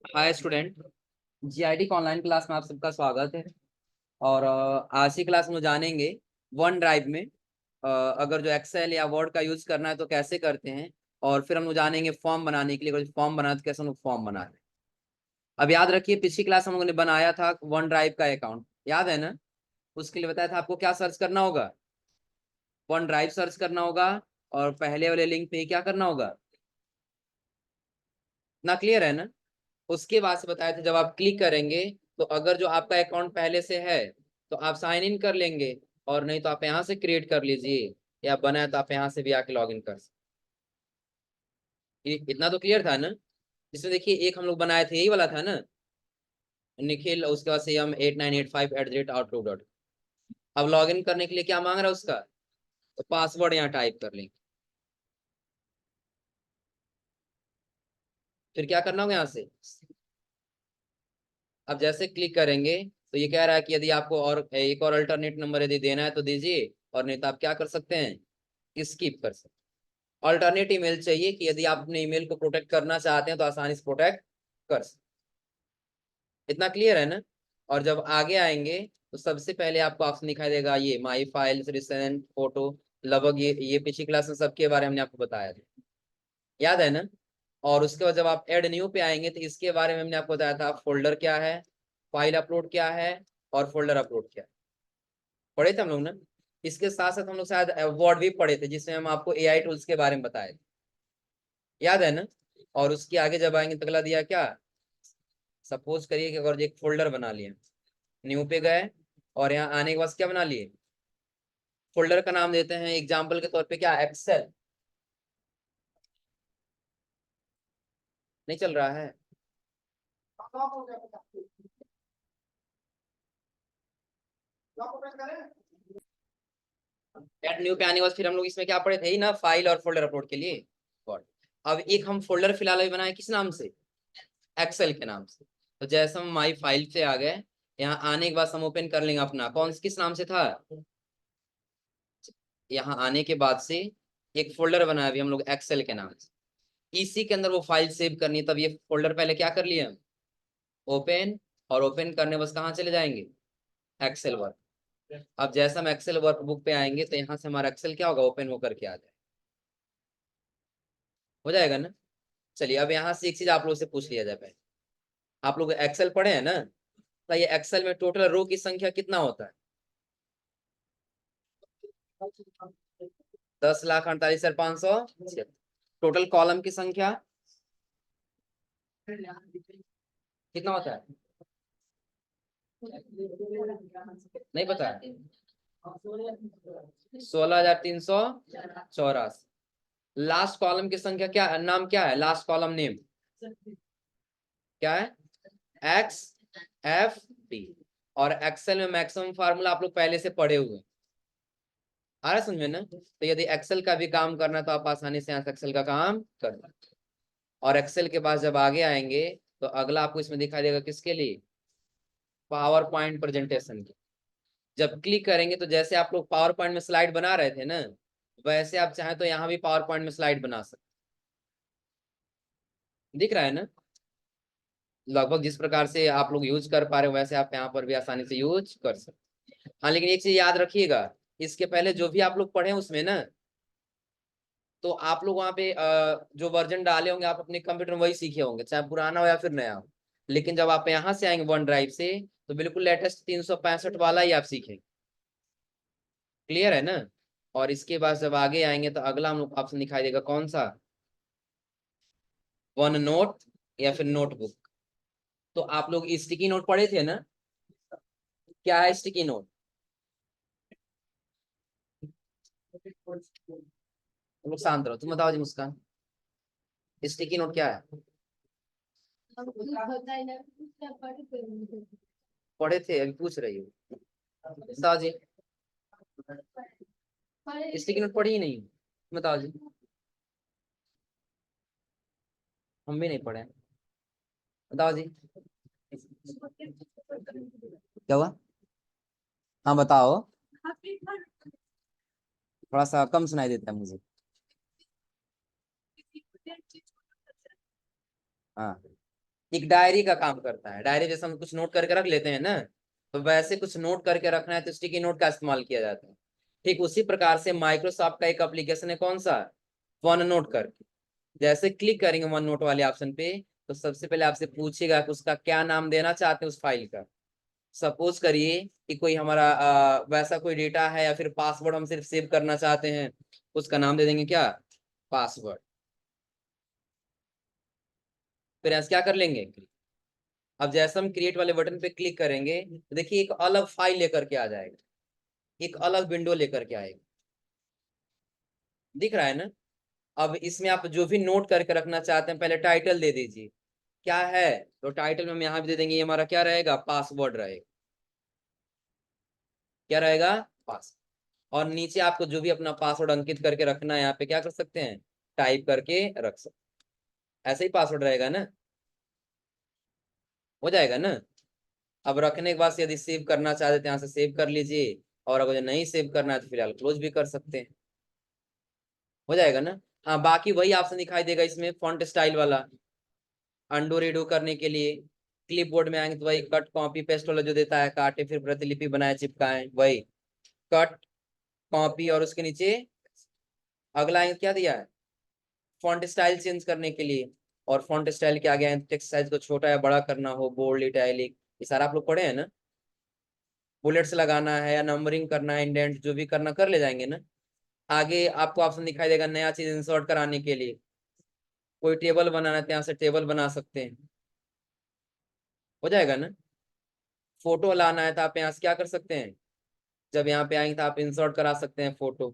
Hi student. GIT का online class में आप सबका स्वागत है। और आज की क्लास में जानेंगे वन ड्राइव में अगर जो एक्सेल या वर्ड का यूज करना है तो कैसे करते हैं। और फिर हम लोग जानेंगे फॉर्म बनाने के लिए, अगर फॉर्म बनाए तो कैसे हम लोग फॉर्म बनाते हैं। अब याद रखिए, पिछली क्लास हम लोगों ने बनाया था वन ड्राइव का अकाउंट, याद है ना। उसके लिए बताया था आपको क्या सर्च करना होगा, वन ड्राइव सर्च करना होगा। और पहले वाले लिंक पे क्या करना होगा, ना क्लियर है ना। उसके बाद से बताया था जब आप क्लिक करेंगे तो अगर जो आपका अकाउंट पहले से है तो आप साइन इन कर लेंगे, और नहीं तो आप यहाँ से क्रिएट कर लीजिए, या बना है तो आप यहाँ से भी आके लॉग इन कर सकते। इतना तो क्लियर था ना। इसमें देखिए एक हम लोग बनाए थे, यही वाला था ना, निखिल, उसके बाद से हम 8985@outlook.com। अब लॉग इन करने के लिए क्या मांग रहा है उसका, तो पासवर्ड यहाँ टाइप कर लेंगे। फिर क्या करना होगा यहाँ से, अब जैसे क्लिक करेंगे तो ये कह रहा है कि यदि आपको और एक और अल्टरनेट नंबर यदि देना है तो दीजिए, और नहीं तो आप क्या कर सकते हैं, स्किप कर सकते हैं। अल्टरनेट ईमेल चाहिए कि यदि आप अपने ईमेल को प्रोटेक्ट करना चाहते हैं तो आसानी से प्रोटेक्ट कर सकते। इतना क्लियर है ना। और जब आगे आएंगे तो सबसे पहले आपको ऑप्शन दिखाई देगा, ये माई फाइल्स, रिसेंट फोटो। लगभग ये पिछली क्लास में सबके बारे में हमने आपको बताया था, याद है ना। और उसके बाद जब आप एड न्यू पे आएंगे तो इसके बारे में हमने आपको बताया था, फोल्डर क्या है, फाइल अपलोड क्या है, और फोल्डर अपलोड क्या है, पढ़े थे हम लोग ना। इसके साथ साथ हम लोग शायद वर्ड भी पढ़े थे, जिसमें हम आपको एआई टूल्स के बारे में बताए थे, याद है ना। और उसके आगे जब आएंगे तो अगला दिया क्या, सपोज करिए कि अगर एक फोल्डर बना लिया, न्यू पे गए, और यहाँ आने के बाद क्या बना लिए, फोल्डर का नाम देते हैं एग्जाम्पल के तौर पे क्या, एक्सेल। नहीं चल रहा है, एड न्यू पे आने के बाद फिर हम लोग इसमें क्या पढ़े थे ही ना, फाइल और फोल्डर अपलोड के लिए। गॉड। अब एक हम फोल्डर फिलहाल अभी बनाए किस नाम से, एक्सेल के नाम से। तो जैसे हम माई फाइल से आ गए, यहाँ आने के बाद हम ओपन कर लेंगे अपना, कौन किस नाम से था, यहाँ आने के बाद से एक फोल्डर बनाया अभी हम लोग एक्सेल के नाम से। इसी के अंदर वो फाइल सेव करनी है, तब ये फोल्डर पहले क्या कर लिए हम, ओपन। और ओपन करने बस कहाँ चले जाएंगे, एक्सेल वर्क। अब जैसे हम एक्सेल वर्कबुक पे आएंगे तो यहाँ से हमारा एक्सेल क्या होगा, ओपन होकर के आ जाए, हो जाएगा ना। चलिए अब यहाँ से एक चीज आप लोग से पूछ लिया जाए पहले, आप लोग एक्सेल पढ़े हैं ना, तो ये एक्सेल में टोटल रो की संख्या कितना होता है, 10,48,500। टोटल कॉलम की संख्या कितना होता है, नहीं पता है, 16,384। लास्ट कॉलम की संख्या क्या, नाम क्या है, लास्ट कॉलम नेम क्या है, एक्स एफ डी। और एक्सेल में मैक्सिमम फार्मूला आप लोग पहले से पढ़े हुए हैं, आ रहा है समझ में ना। तो यदि एक्सेल का भी काम करना है तो आप आसानी से यहाँ से एक्सेल का काम कर सकते हैं। और एक्सेल के पास जब आगे आएंगे तो अगला आपको इसमें दिखाई देगा किसके लिए, पावर पॉइंट प्रेजेंटेशन की। जब क्लिक करेंगे तो जैसे आप लोग पावर पॉइंट में स्लाइड बना रहे थे ना, वैसे आप चाहें तो यहाँ भी पावर पॉइंट में स्लाइड बना सकते, दिख रहा है ना। लगभग जिस प्रकार से आप लोग यूज कर पा रहे हो वैसे आप यहाँ पर भी आसानी से यूज कर सकते। हाँ लेकिन एक चीज याद रखिएगा, इसके पहले जो भी आप लोग पढ़े उसमें ना, तो आप लोग वहाँ पे जो वर्जन डाले होंगे आप अपने कंप्यूटर में वही सीखे होंगे, चाहे पुराना हो या फिर नया हो। लेकिन जब आप यहाँ से आएंगे वन ड्राइव से तो बिल्कुल लेटेस्ट 365 वाला ही आप सीखेंगे, क्लियर है ना। और इसके बाद जब आगे आएंगे तो अगला हम लोग ऑप्शन दिखाई देगा कौन सा, वन नोट या फिर नोटबुक। तो आप लोग स्टिकी नोट पढ़े थे ना, क्या है स्टिकी नोट, तुम लोग शांत रहो, तुम बताओ जी मुस्कान, स्टिकी नोट क्या है, पढ़े थे अभी पूछ रही हो, बताओ जी। स्टिकी नोट पढ़ी ही नहीं, बताओ जी। हम भी नहीं पढ़े, बताओ जी क्या हुआ, हाँ बताओ, थोड़ा सा कम सुनाई देता है मुझे। हाँ एक डायरी का काम करता है। डायरी जैसे हम कुछ नोट करके रख लेते हैं ना, तो वैसे कुछ नोट करके रखना है तो स्टिकी नोट का इस्तेमाल किया जाता है। ठीक उसी प्रकार से माइक्रोसॉफ्ट का एक एप्लीकेशन है, कौन सा, वन नोट करके। जैसे क्लिक करेंगे वन नोट वाले ऑप्शन पे, तो सबसे पहले आपसे पूछेगा कि उसका क्या नाम देना चाहते हैं उस फाइल का। सपोज करिए कि कोई हमारा वैसा कोई डेटा है या फिर पासवर्ड हम सिर्फ सेव करना चाहते हैं, उसका नाम दे देंगे क्या, पासवर्ड। फिर ऐसे क्या कर लेंगे, अब जैसे हम क्रिएट वाले बटन पे क्लिक करेंगे तो देखिए एक अलग फाइल लेकर के आ जाएगा, एक अलग विंडो लेकर के आएगा। दिख रहा है ना। अब इसमें आप जो भी नोट करके रखना चाहते हैं पहले टाइटल दे दीजिए, क्या है, तो टाइटल में हम यहाँ भी दे देंगे, ये हमारा क्या रहेगा, पासवर्ड रहेगा। क्या रहेगा, पास। और नीचे आपको जो भी अपना पासवर्ड अंकित करके रखना है यहाँ पे क्या कर सकते हैं, टाइप करके रख सकते। ऐसे ही पासवर्ड रहेगा ना, हो जाएगा ना। अब रखने के बाद से यदि सेव करना चाहते हैं यहाँ से सेव कर लीजिए, और अगर नहीं सेव करना है तो फिलहाल क्लोज भी कर सकते हैं, हो जाएगा ना। हाँ बाकी वही ऑप्शन दिखाई देगा इसमें, फॉन्ट स्टाइल वाला, अंडू रीडू करने के लिए। क्लिपबोर्ड में आएंगे तो वही कट कॉपी पेस्ट वाला जो देता है, काटे फिर प्रतिलिपि बनाए चिपकाए, वही कट कॉपी, और उसके नीचे अगला क्या दिया है, फॉन्ट स्टाइल चेंज करने के लिए। और फॉन्ट स्टाइल के आगे आए टेक्स्ट साइज को छोटा या बड़ा करना हो, बोल्ड इटैलिक, ये सारा आप लोग पढ़े हैं ना। बुलेट्स लगाना है या नंबरिंग करना है, इंडेंट जो भी करना कर ले जाएंगे ना। आगे आपको ऑप्शन दिखाई देगा नया चीज इंसर्ट कराने के लिए, कोई टेबल बनाना है तो यहाँ से टेबल बना सकते हैं, हो जाएगा ना। फोटो लाना है तो आप यहाँ से क्या कर सकते हैं, जब यहाँ पे आएंगे तो आप इंसर्ट करा सकते हैं फोटो।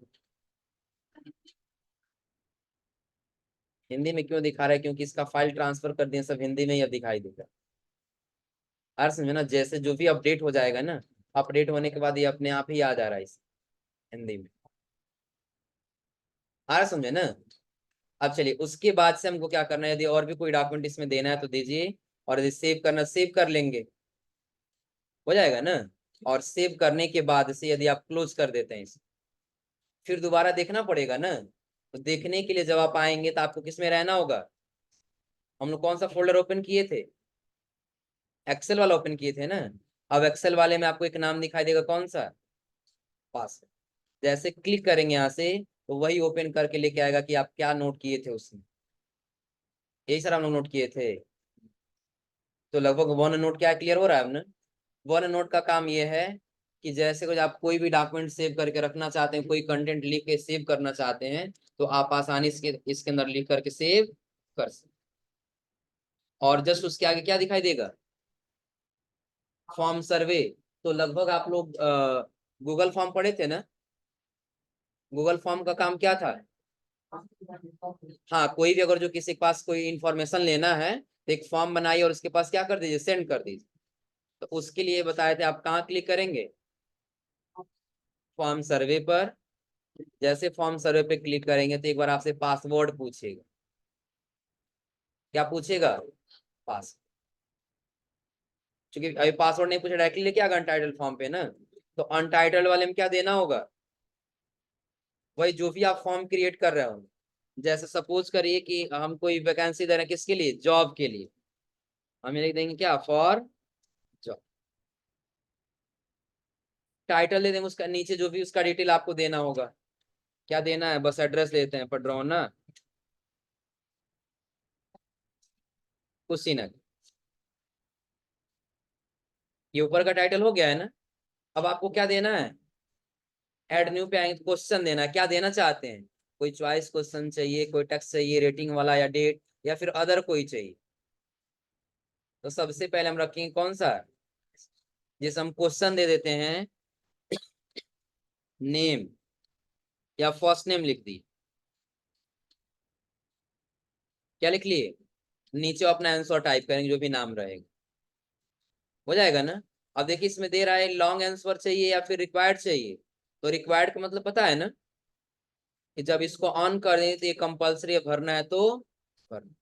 हिंदी में क्यों दिखा रहा है, क्योंकि इसका फाइल ट्रांसफर कर दिए, सब हिंदी में ही अब दिखाई देगा। हर समझे ना, जैसे जो भी अपडेट हो जाएगा ना, अपडेट होने के बाद ये अपने आप ही आ जा रहा है इस हिंदी में। आ रहा समझे ना। अब चलिए उसके बाद से हमको क्या करना है, यदि और भी कोई डॉक्यूमेंट इसमें देना है तो दीजिए, और यदि सेव करना सेव कर लेंगे, हो जाएगा ना। और सेव करने के बाद से यदि आप क्लोज कर देते हैं इसे, फिर दोबारा देखना पड़ेगा ना। तो देखने के लिए जब आप आएंगे तो आपको किसमें रहना होगा, हम लोग कौन सा फोल्डर ओपन किए थे, एक्सेल वाला ओपन किए थे ना। अब एक्सेल वाले में आपको एक नाम दिखाई देगा, कौन सा, पासवर्ड। जैसे क्लिक करेंगे यहाँ से तो वही ओपन करके लेके आएगा कि आप क्या नोट किए थे उसमें, यही सर हम लोग नोट किए थे। तो लगभग वन नोट क्या क्लियर हो रहा है हमने। वन नोट का काम ये है कि जैसे कुछ आप कोई भी डॉक्यूमेंट सेव करके रखना चाहते हैं, कोई कंटेंट लिख के सेव करना चाहते हैं, तो आप आसानी से इसके अंदर लिख करके सेव कर सकते। और जस्ट उसके आगे क्या दिखाई देगा, फॉर्म सर्वे। तो लगभग आप लोग गूगल फॉर्म पढ़े थे ना। गूगल फॉर्म का काम क्या था, हाँ कोई भी अगर जो किसी के पास कोई इंफॉर्मेशन लेना है तो एक फॉर्म बनाइए और उसके पास क्या कर दीजिए, सेंड कर दीजिए। तो उसके लिए बताए थे, आप कहाँ क्लिक करेंगे, फॉर्म सर्वे पर। जैसे फॉर्म सर्वे पे क्लिक करेंगे तो एक बार आपसे पासवर्ड पूछेगा, क्या पूछेगा, पास। क्योंकि अभी पासवर्ड नहीं पूछे, डायरेक्टली लेके आएगा अनटाइटल फॉर्म पे ना। तो अनटाइटल वाले में क्या देना होगा, वही जो भी आप फॉर्म क्रिएट कर रहे हो। जैसे सपोज करिए कि हम कोई वैकेंसी दे रहे हैं, किसके लिए, जॉब के लिए। हम ये लिख देंगे क्या, फॉर जॉब। टाइटल दे देंगे, उसका नीचे जो भी उसका डिटेल आपको देना होगा, क्या देना है, बस एड्रेस देते हैं, पडरौना कुशीनगर। ये ऊपर का टाइटल हो गया है ना। अब आपको क्या देना है, एड न्यू पे आएंगे तो क्वेश्चन देना है, क्या देना चाहते हैं, कोई चॉइस क्वेश्चन चाहिए, कोई टेक्स्ट चाहिए, रेटिंग वाला या डेट, या फिर अदर कोई चाहिए। तो सबसे पहले हम रखेंगे कौन सा, जिसे हम क्वेश्चन दे देते हैं, नेम या फर्स्ट नेम लिख दी, क्या लिख लिए, नीचे अपना आंसर टाइप करेंगे जो भी नाम रहेगा, हो जाएगा ना। अब देखिए इसमें दे रहा है लॉन्ग आंसर चाहिए या फिर रिक्वायर्ड चाहिए। तो रिक्वायर्ड का मतलब पता है ना, कि जब इसको ऑन कर देंगे तो ये कंपलसरी भरना है तो भरना।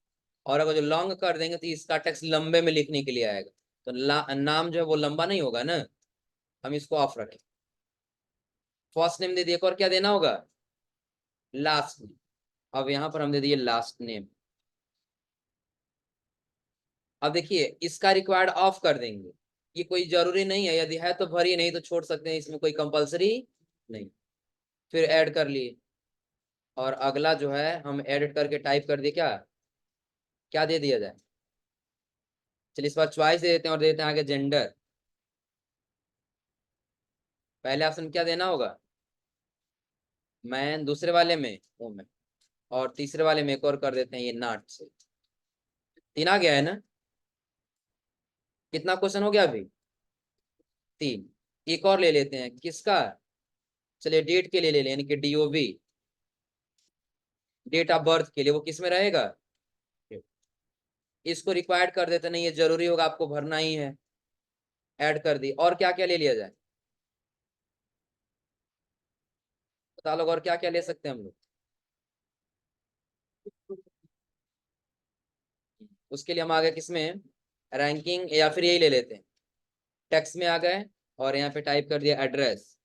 और अगर जो लॉन्ग कर देंगे तो इसका टेक्स्ट लंबे में लिखने के लिए आएगा, तो नाम जो है वो लंबा नहीं होगा ना, हम इसको ऑफ रखें। फर्स्ट नेम दे दिए, और क्या देना होगा, लास्ट नेम। अब यहाँ पर हम दे दिए लास्ट नेम। अब देखिए इसका रिक्वायर्ड ऑफ कर देंगे, ये कोई जरूरी नहीं है, यदि है तो भरिए, नहीं तो छोड़ सकते हैं, इसमें कोई कंपलसरी नहीं। फिर ऐड कर लिए, और अगला जो है हम एडिट करके टाइप कर दिए, क्या क्या दे दिया जाए। चलिए इस बार चॉइस दे देते हैं और दे देते हैं आगे जेंडर। पहले ऑप्शन क्या देना होगा, मैन, दूसरे वाले में वुमेन, और तीसरे वाले में एक और कर देते हैं ये नॉट से। तीन आ गया है ना, कितना क्वेश्चन हो गया अभी, तीन। एक और ले लेते हैं किसका, चलिए डेट के लिए ले लें, यानी कि डीओबी, डेट ऑफ बर्थ के लिए, वो किस में रहेगा, इसको रिक्वायर्ड कर देते नहीं, ये जरूरी होगा आपको भरना ही है, ऐड कर दी। और क्या क्या ले लिया जाए, बता लोग, और क्या क्या ले सकते हैं हम लोग। उसके लिए हम आ गए किसमें, रैंकिंग, या फिर यही ले लेते हैं, टेक्स्ट में आ गए, और यहाँ पे टाइप कर दिया एड्रेस,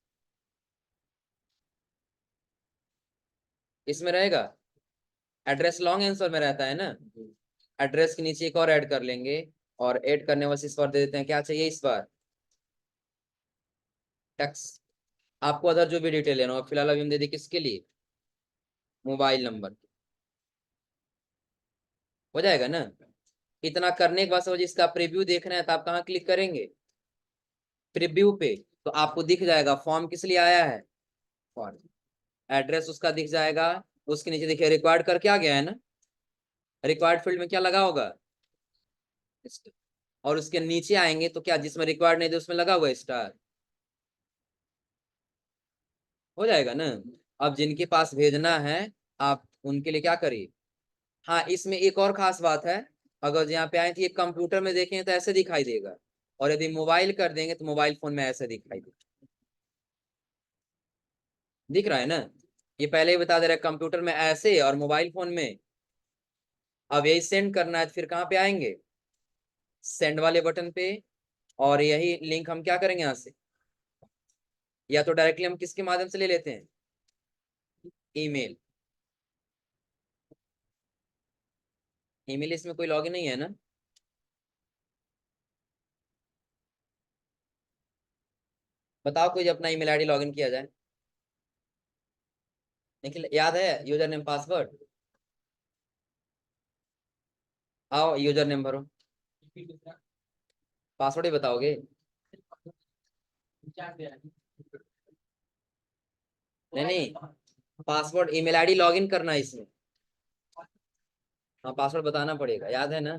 इसमें रहेगा, एड्रेस लॉन्ग आंसर में रहता है ना, एड्रेस के नीचे एक और ऐड कर लेंगे, और ऐड करने बस इस बार दे देते हैं, क्या चाहिए इस बार, टैक्स। आपको अदर जो भी डिटेल लेना हो, फिलहाल अभी हम दे दें किसके लिए, मोबाइल नंबर, हो जाएगा ना। इतना करने के बाद समझिए इसका प्रीव्यू देखना है तो आप कहाँ क्लिक करेंगे, प्रीव्यू पे, तो आपको दिख जाएगा फॉर्म किस लिए आया है, फॉर्म, एड्रेस उसका दिख जाएगा। उसके नीचे देखिए रिक्वायर्ड करके आ गया है ना, रिक्वायर्ड फील्ड में क्या लगा होगा, और उसके नीचे आएंगे तो क्या, जिसमें रिक्वायर्ड नहीं थे उसमें लगा हुआ है स्टार, हो जाएगा ना। अब जिनके पास भेजना है, आप उनके लिए क्या करिए। हाँ इसमें एक और खास बात है, अगर यहाँ पे आए तो ये कंप्यूटर में देखें तो ऐसे दिखाई देगा, और यदि मोबाइल कर देंगे तो मोबाइल फोन में ऐसे दिखाई देगा, दिख रहा है ना। ये पहले ही बता दे रहा है, कंप्यूटर में ऐसे और मोबाइल फोन में। अब यही सेंड करना है तो फिर कहाँ पे आएंगे, सेंड वाले बटन पे, और यही लिंक हम क्या करेंगे यहाँ से, या तो डायरेक्टली हम किसके माध्यम से ले लेते हैं, ईमेल। ईमेल इसमें कोई लॉगिन नहीं है ना, बताओ कोई अपना ईमेल आईडी लॉगिन किया जाए, निखिल याद है यूजर नेम पासवर्ड, आओ यूजर नेम भरो, पासवर्ड ही बताओगे, नहीं नहीं, पासवर्ड ईमेल आईडी लॉगिन करना है इसमें, हाँ पासवर्ड बताना पड़ेगा, याद है ना।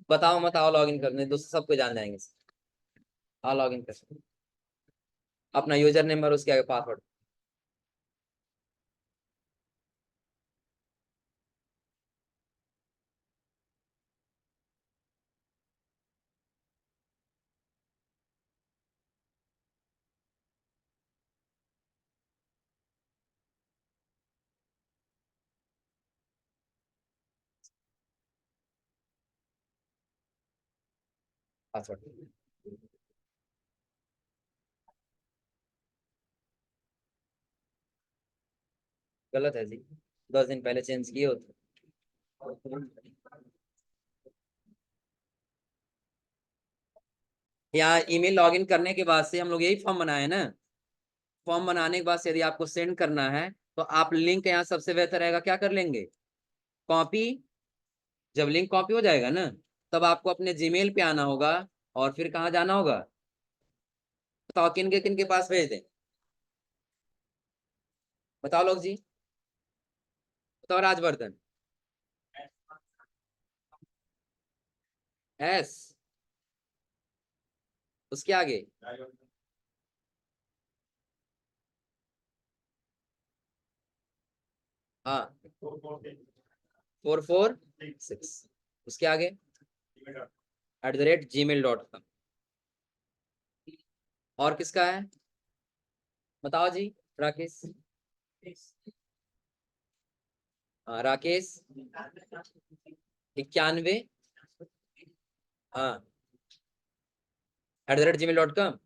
बताओ मत, आओ लॉगिन करने, दोस्तों सबको जान जाएंगे, आओ लॉगिन कर, अपना यूजर नेम भरो, उसके आगे पासवर्ड। पासवर्ड गलत है जी, 10 दिन पहले चेंज किए होते। यहाँ ईमेल लॉगिन करने के बाद से हम लोग यही फॉर्म बनाए ना, फॉर्म बनाने के बाद से यदि आपको सेंड करना है तो आप लिंक यहाँ सबसे बेहतर रहेगा, क्या कर लेंगे, कॉपी। जब लिंक कॉपी हो जाएगा ना, तब आपको अपने जीमेल पे आना होगा, और फिर कहाँ जाना होगा, बताओ किन के पास भेज दें, बताओ लोग जी, बताओ राजवर्धन, एस, उसके आगे, हाँ 446, उसके आगे @gmail.com। और किसका है, बताओ जी, राकेश, हाँ राकेश 91, हाँ @gmail.com।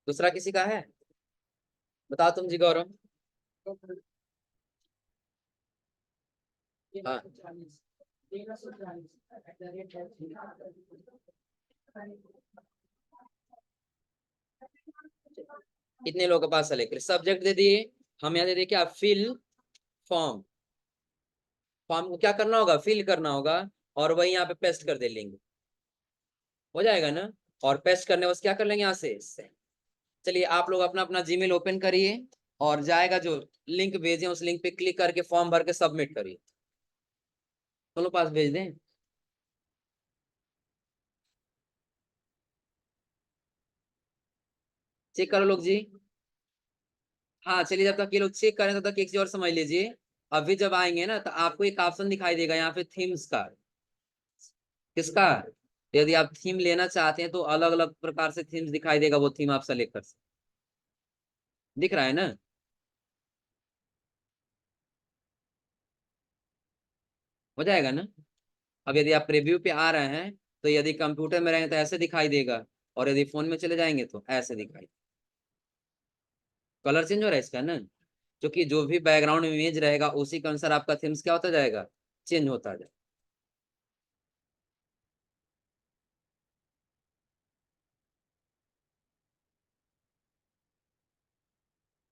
दूसरा किसी का है, बताओ तुम जी गौरव, हाँ, कितने लोगों के पास सेलेक्ट सब्जेक्ट दे दिए, हम यहाँ दे दिए क्या, फिल फॉर्म। फॉर्म को क्या करना होगा, फिल करना होगा, और वही यहाँ पे पेस्ट कर दे लेंगे, हो जाएगा ना। और पेस्ट करने बस क्या कर लेंगे यहाँ से। चलिए आप लोग अपना अपना जीमेल ओपन करिए, और जाएगा जो लिंक भेजे उस लिंक पे क्लिक करके फॉर्म भर के सबमिट करिए। दोनों पास भेज दें। चेक करो लोग जी। हाँ चलिए, जब तक ये लोग चेक करें तब तक एक चीज और समझ लीजिए। अभी जब आएंगे ना तो आपको एक ऑप्शन दिखाई देगा यहाँ पे थीम्स का। किसका, यदि आप थीम लेना चाहते हैं तो अलग अलग प्रकार से थीम्स दिखाई देगा, वो थीम आप सेलेक्ट कर सकते। दिख रहा है ना। हो जाएगा ना। अब यदि आप प्रीव्यू पे आ रहे हैं तो यदि कंप्यूटर में रहेंगे तो ऐसे दिखाई देगा, और यदि फोन में चले जाएंगे तो ऐसे दिखाई। कलर चेंज हो रहा है इसका ना, क्योंकि जो भी बैकग्राउंड इमेज रहेगा उसी के अनुसार आपका थीम्स क्या होता जाएगा, चेंज होता जाएगा।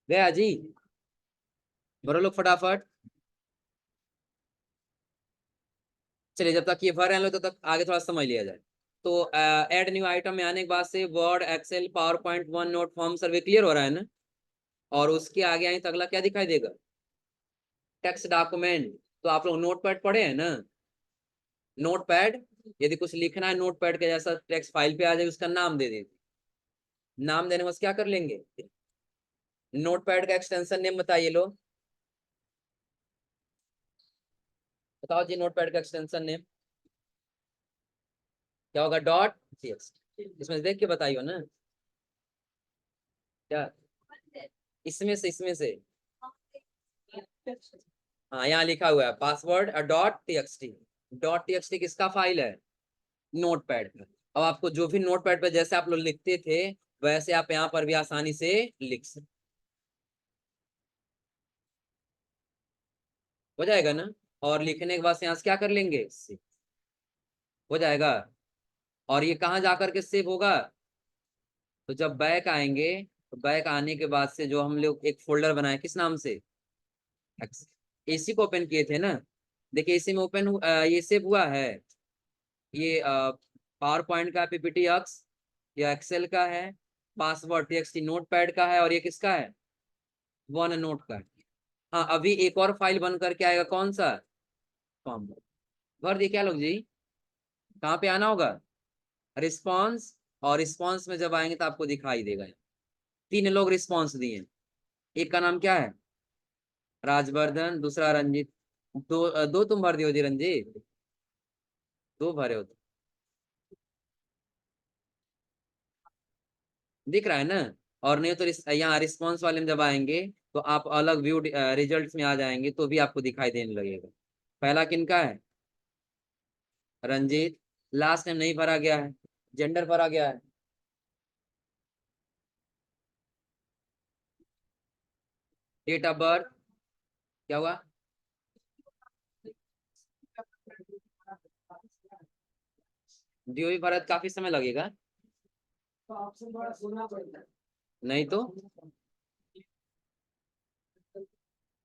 गया जी। भरो लोग फटाफट। चलिए जब तक ये भर रहे हैं लोग तब तक आगे थोड़ा समझ लिया जाए। तो ऐड न्यू आइटम में आने के बाद से Word, Excel, PowerPoint, OneNote, form survey clear हो रहा है ना। और उसके आगे आए तो अगला क्या दिखाई देगा, टेक्स्ट डॉक्यूमेंट। तो आप लोग नोट पैड पढ़े हैं ना, नोट पैड। यदि कुछ लिखना है नोट पैड के जैसा टेक्स्ट फाइल पे आ जाए, उसका नाम दे दीजिए। नाम देने में बस क्या कर लेंगे, नोट पैड का एक्सटेंशन नेम बताइए लो। बताओ जी, नोट पैड का एक्सटेंशन नेम क्या होगा, डॉट टीएक्सटी। इसमें देख के बताइयो ना क्या, इसमें से हाँ यहाँ लिखा हुआ है password dot TXT. Dot TXT किसका फाइल है, नोट पैड का। अब आपको जो भी नोट पैड पे जैसे आप लोग लिखते थे वैसे आप यहाँ पर भी आसानी से लिख सकते। हो जाएगा ना। और लिखने के बाद से यहाँ से क्या कर लेंगे, हो जाएगा। और ये कहाँ जाकर के सेव होगा, तो जब बैक आएंगे तो बैक आने के बाद से जो हम लोग एक फोल्डर बनाए किस नाम से, एसी को ओपन किए थे ना। देखिए इसी में ओपन ये सेव हुआ है। ये पावर पॉइंट का पीपीटी एक्स, या एक्सेल का है, पासवर्ड टीएक्सटी नोट पैड का है, और ये किसका है, वन नोट का है। हाँ अभी एक और फाइल बन करके आएगा, कौन सा, फॉर्म। भर दिए क्या लोग जी। कहाँ पे आना होगा, रिस्पॉन्स। और रिस्पॉन्स में जब आएंगे तो आपको दिखाई देगा। तीन लोग रिस्पॉन्स दिए, एक का नाम क्या है, राजवर्धन, दूसरा रंजीत। दो तुम भर दियो जी रंजीत, दो भरे हो। दिख रहा है ना। और नहीं तो यहाँ रिस्पॉन्स वाले में जब आएंगे तो आप अलग व्यू रिजल्ट्स में आ जाएंगे तो भी आपको दिखाई देने लगेगा। पहला किनका है, रंजीत। लास्ट नेम नहीं भरा गया है, जेंडर भरा गया है। डेट ऑफ बर्थ क्या हुआ, ड्यू भी भरा, काफी समय लगेगा। नहीं तो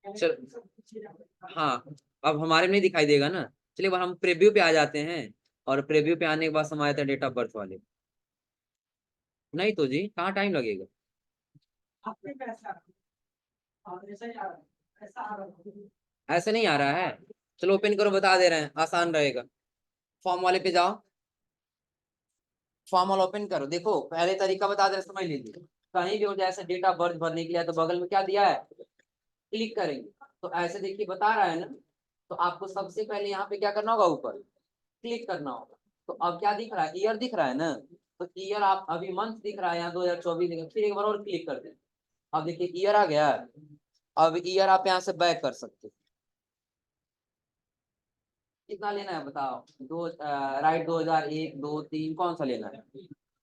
चल, हाँ अब हमारे में नहीं दिखाई देगा ना। चलिए अब हम प्रीव्यू पे आ जाते हैं, और प्रीव्यू पे आने के बाद हम आए थे डेट ऑफ बर्थ वाले। नहीं तो जी कहाँ टाइम लगेगा, ऐसे नहीं आ रहा है। चलो ओपन करो, बता दे रहे हैं, आसान रहेगा। फॉर्म वाले पे जाओ, फॉर्म वाला ओपन करो, देखो पहले तरीका बता दे रहे, समझ लीजिए। कहीं भी हो जैसे डेट ऑफ बर्थ भरने के लिए तो बगल में क्या दिया है, क्लिक करेंगे। तो ऐसे देखिए बता रहा है ना। तो आपको सबसे पहले यहाँ पे क्या करना होगा, ऊपर क्लिक करना होगा। तो अब क्या दिख रहा है, ईयर दिख रहा है ना। तो ईयर आप अभी मंथ दिख रहा है यहाँ 2024 दिख रहा है। फिर एक बार और क्लिक कर दें, अब देखिए ईयर आ गया। अब ईयर आप यहाँ से बैक कर सकते हैं। कितना लेना है बताओ, राइट 2001, 2, 3 कौन सा लेना है,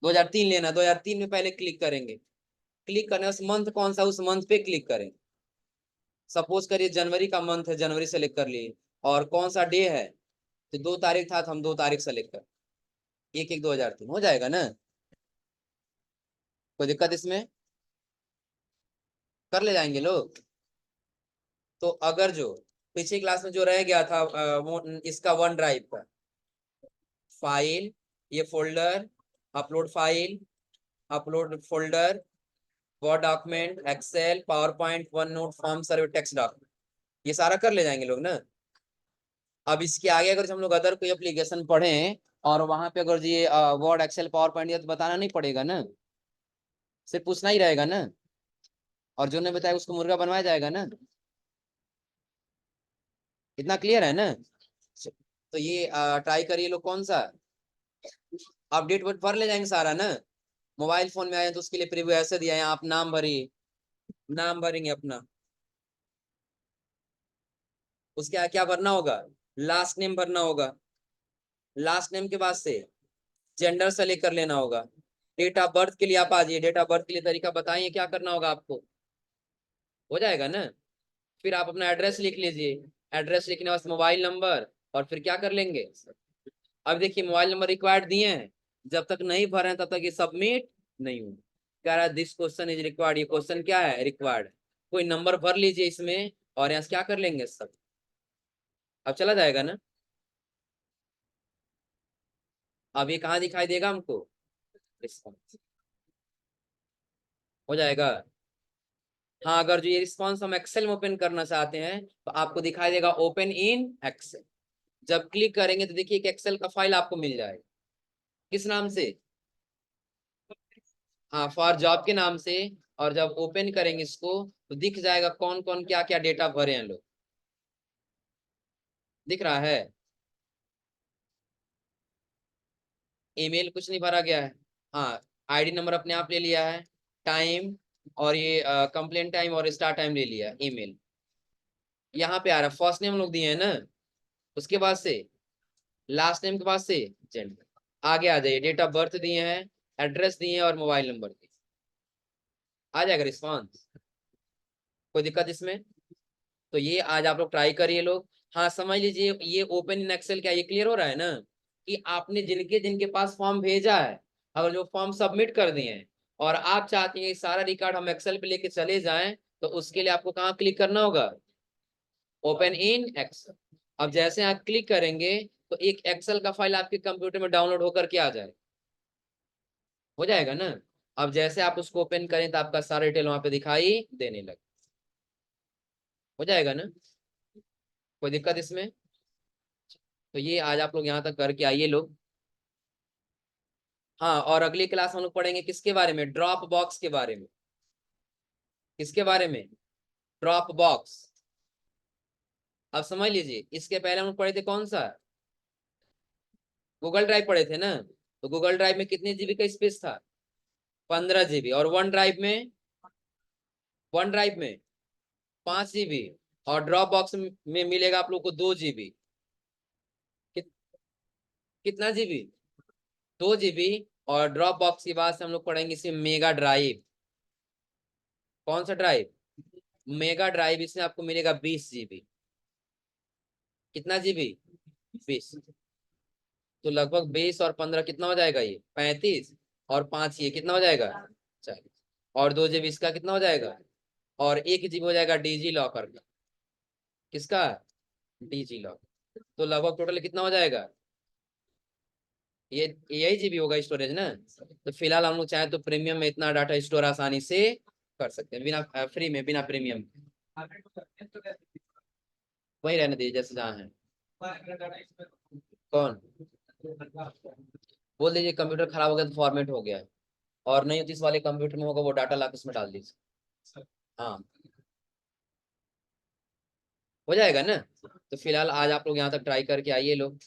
2003 लेना है। 2003 में पहले क्लिक करेंगे, क्लिक करने उस मंथ कौन सा, उस मंथ पे क्लिक करें। सपोज करिए जनवरी का मंथ है, जनवरी सेलेक्ट कर लिए। और कौन सा डे है, तो 2 तारीख था तो हम 2 तारीख सेलेक्ट कर, 1/1/2003 हो जाएगा ना। कोई दिक्कत इसमें, कर ले जाएंगे लोग। तो अगर जो पिछली क्लास में जो रह गया था वो इसका वन ड्राइव का फाइल, ये folder, upload file, upload folder, Word document, Excel, PowerPoint, OneNote, form, survey, text document, ये सारा कर ले जाएंगे लोग ना। अब इसके आगे अगर हम लोग अदर कोई एप्लीकेशन पढ़ें और वहां पे अगर ये वर्ड, एक्सेल, पावर पॉइंट, ये तो बताना नहीं पड़ेगा ना, सिर्फ पूछना ही रहेगा ना, और जो ने बताया उसको मुर्गा बनवाया जाएगा ना। इतना क्लियर है ना। तो ये ट्राई करिए लोग, कौन सा अपडेट भर ले जाएंगे सारा ना। मोबाइल फोन में आए तो उसके लिए प्रीव्यू ऐसे दिया है, आप नाम भरिए, नाम भरेंगे अपना, उसके क्या भरना होगा, लास्ट नेम भरना होगा, लास्ट नेम के बाद से जेंडर सेलेक्ट कर लेना होगा, डेट ऑफ बर्थ के लिए आप आ जाइए, डेट ऑफ बर्थ के लिए तरीका बताइए क्या करना होगा आपको, हो जाएगा ना। फिर आप अपना एड्रेस लिख लीजिए, एड्रेस लिखने के बाद मोबाइल नंबर, और फिर क्या कर लेंगे। अब देखिए मोबाइल नंबर रिक्वायर्ड दिए हैं, जब तक नहीं भरे हैं तब तक ये सबमिट नहीं होगा। कह रहा है दिस क्वेश्चन इज रिक्वायर्ड, ये क्वेश्चन क्या है, रिक्वायर्ड। कोई नंबर भर लीजिए इसमें, और यहाँ से क्या कर लेंगे सब, अब चला जाएगा ना। अब ये कहाँ दिखाई देगा हमको, रिस्पॉन्स हो जाएगा। हाँ, अगर जो ये रिस्पॉन्स हम एक्सेल में ओपन करना चाहते हैं तो आपको दिखाई देगा ओपन इन एक्सेल। जब क्लिक करेंगे तो देखिए एक एक्सेल का फाइल आपको मिल जाएगा, किस नाम से, हाँ फॉर जॉब के नाम से। और जब ओपन करेंगे इसको तो दिख जाएगा कौन कौन क्या क्या डेटा भरे हैं लोग, दिख रहा है। ईमेल कुछ नहीं भरा गया है, हाँ आईडी नंबर अपने आप ले लिया है, टाइम और ये कंप्लेंट टाइम और स्टार्ट टाइम ले लिया, ईमेल यहाँ पे आ रहा है, फर्स्ट नेम लोग दिए हैं ना, उसके बाद से लास्ट नेम के बाद से जेंडर, आगे आ जाइए, डेट ऑफ बर्थ दिए हैं, एड्रेस दिए हैं और मोबाइल नंबर दिए, आ जाएगा रिस्पॉन्स। कोई दिक्कत इसमें, तो ये आज आप लोग ट्राई करिए लोग। हाँ समझ लीजिए ये ओपन इन एक्सेल क्या, ये क्लियर हो रहा है ना, कि आपने जिनके जिनके पास फॉर्म भेजा है, अगर जो फॉर्म सबमिट कर दिए हैं और आप चाहते हैं सारा रिकॉर्ड हम एक्सेल पे लेके चले जाएं, तो उसके लिए आपको कहाँ क्लिक करना होगा, ओपन इन एक्सेल। अब जैसे आप क्लिक करेंगे तो एक एक्सेल का फाइल आपके कंप्यूटर में डाउनलोड होकर के आ जाए, हो जाएगा ना। अब जैसे आप उसको ओपन करें तो आपका सारा डिटेल वहां पे दिखाई देने लगे, हो जाएगा ना। कोई दिक्कत इसमें, तो ये आज आप लोग यहाँ तक करके आइए लोग। हाँ, और अगली क्लास हम लोग पढ़ेंगे किसके बारे में, ड्रॉप बॉक्स के बारे में। किसके बारे में, ड्रॉप बॉक्स। अब समझ लीजिए इसके पहले हम लोग पढ़े थे कौन सा, गूगल ड्राइव पढ़े थे ना। तो गूगल ड्राइव में कितने जीबी का स्पेस था, 15 GB, और वन ड्राइव में 5 GB, और ड्रॉप बॉक्स में मिलेगा आप लोग को 2 GB। कितना जीबी, 2 GB। और ड्रॉप बॉक्स की बात से हम लोग पढ़ेंगे इसे मेगा ड्राइव, कौन सा ड्राइव, मेगा ड्राइव, इसमें आपको मिलेगा 20 GB। कितना जीबी, 20। तो लगभग 20 और 15 कितना हो जाएगा, ये 35, और 5 ये कितना हो जाएगा, 40, और 2 GB इसका कितना हो जाएगा, और 1 GB हो जाएगा डिजी लॉकर का, किसका, डिजी लॉकर। तो लगभग टोटल कितना हो जाएगा, ये यही जीबी होगा स्टोरेज ना। तो फिलहाल हम लोग चाहे तो प्रीमियम में इतना डाटा स्टोर आसानी से कर सकते हैं, बिना फ्री में, बिना प्रीमियम। वही रहने दीजिए जैसे जहाँ है। कौन, बोल दीजिए कंप्यूटर खराब हो गया तो फॉर्मेट हो गया है, और नहीं तो इस वाले कंप्यूटर में होगा वो डाटा ला के उसमें डाल दीजिए, हाँ हो जाएगा ना। तो फिलहाल आज आप लोग यहाँ तक ट्राई करके आइए लोग।